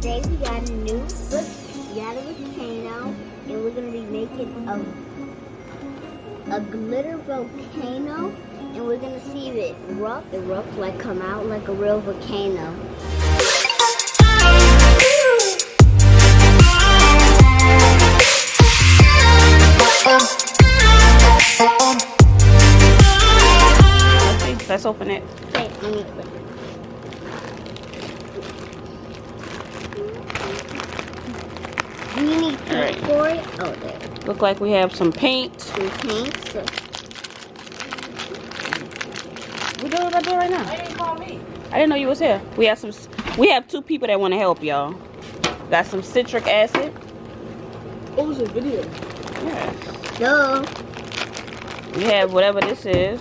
today we got a new look. We got a volcano, and we're gonna be making a glitter volcano, and we're gonna see if it erupt, like come out like a real volcano. Okay, let's open it. Wait, let me open it. Do you need paint for it? Oh, there. Look like we have some paint. Some paint. So. We doing what I do right now. Why didn't you call me? I didn't know you was here. We have two people that want to help y'all. Got some citric acid. What was the video? Yeah. No. We have whatever this is.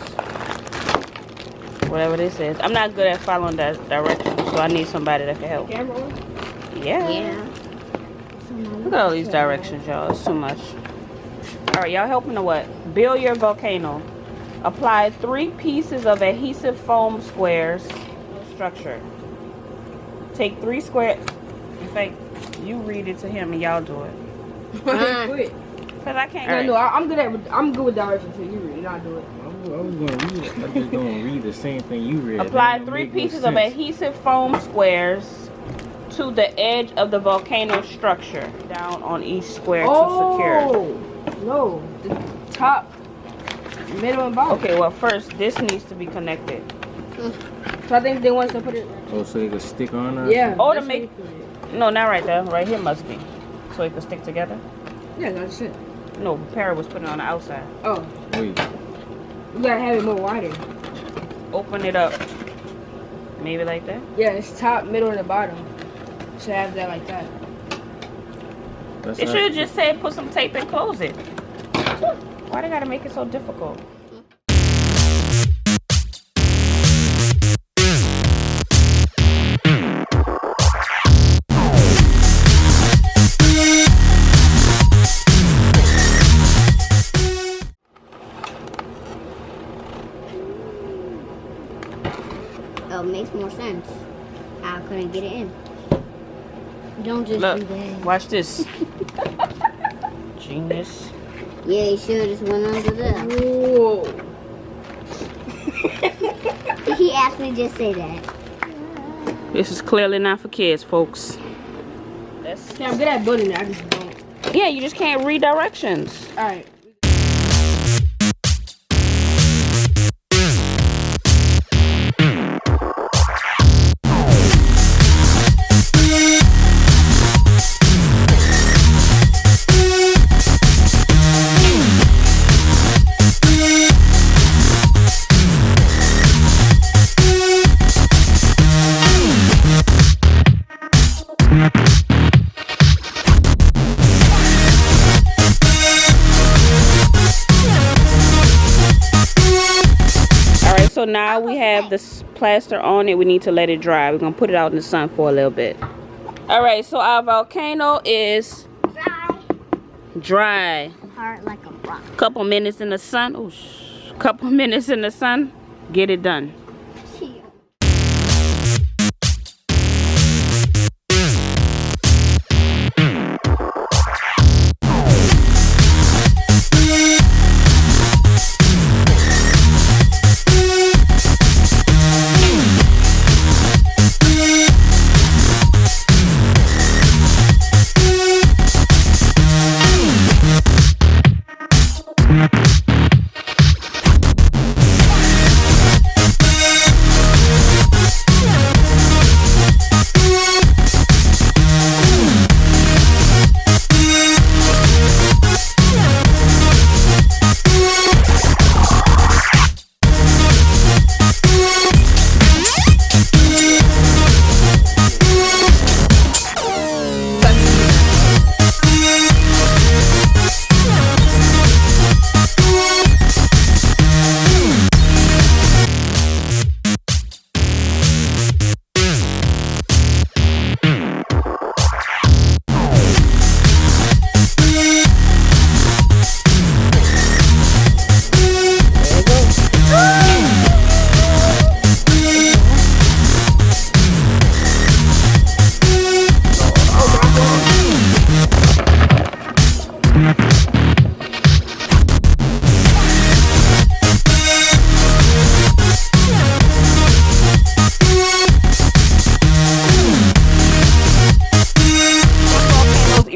Whatever this is. I'm not good at following that direction, so I need somebody that can help. Camera on? Yeah. Yeah. Look at all these directions, y'all. It's too much. Alright, y'all helping to what? Build your volcano. Apply 3 pieces of adhesive foam squares structure. Take 3 square. In fact, you read it to him and y'all do it. Quit. Cause I can't. No, I'm good with directions too. You read it, I'll do it. I was gonna read it. I'm just gonna read the same thing you read. Apply 3 pieces of adhesive foam squares to the edge of the volcano structure. Down on each square to secure. No, the top, middle, and bottom. Okay, well first this needs to be connected. So I think they want us to put it. Oh, so it could stick on there? Yeah. Oh, to that's make. what we put it. No, not right there. Right here must be. So it can stick together. Yeah, that's it. No, Perry was putting it on the outside. Oh, Wait. we gotta have it more wider. Open it up. Maybe like that. Yeah, it's top, middle, and the bottom. Should have that like that. That's It how- should have just said put some tape and close it. Why they gotta make it so difficult? Oh, it makes more sense. I couldn't get it in. Don't just Look, do that. watch this. Genius. Yeah, you should have just went under there. Whoa. He actually just say that. This is clearly not for kids, folks. That's, Yeah, I'm good at building it. I just don't. yeah, you just can't read directions. All right. So now we have this plaster on it. We need to let it dry. We're gonna put it out in the sun for a little bit. All right, so our volcano is dry. Hard like a rock. Couple minutes in the sun. Ooh, couple minutes in the sun. Get it done.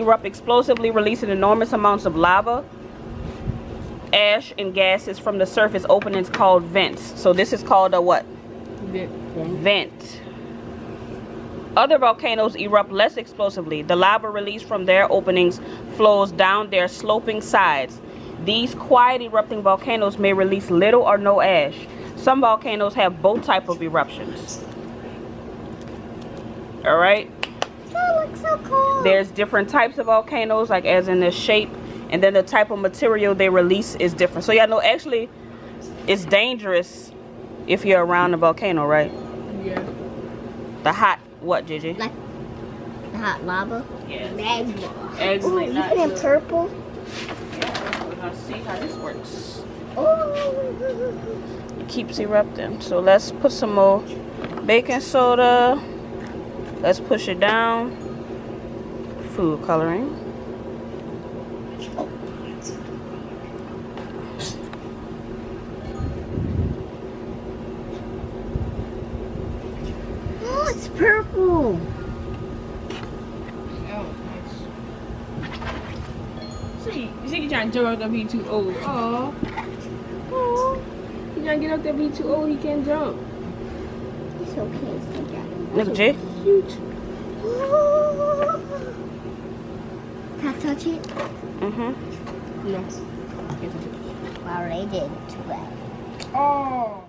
erupt explosively, releasing enormous amounts of lava, ash, and gases from the surface openings called vents. So this is called a what? Vent. Other volcanoes erupt less explosively. The lava released from their openings flows down their sloping sides. These quiet erupting volcanoes may release little or no ash. Some volcanoes have both types of eruptions. All right. That looks so cool. There's different types of volcanoes, like as in the shape, and then the type of material they release is different. So y'all know actually it's dangerous if you're around a volcano, right? Yeah. The hot what, Gigi? Like the hot lava. Yeah. Magma. Eggs Ooh, may you not put in do it. purple. Yeah, we're gonna see how this works. Oh. It keeps erupting. So let's put some more baking soda. Let's push it down. Food coloring. Oh, it's purple. See, you think you're trying to jump up there, be too old. Oh. Oh. He's trying to get up there, be too old, he can't jump. It's okay. Look at Jay. Cute. Can I touch it? Mm-hmm. No. Wow, they did too bad. Oh.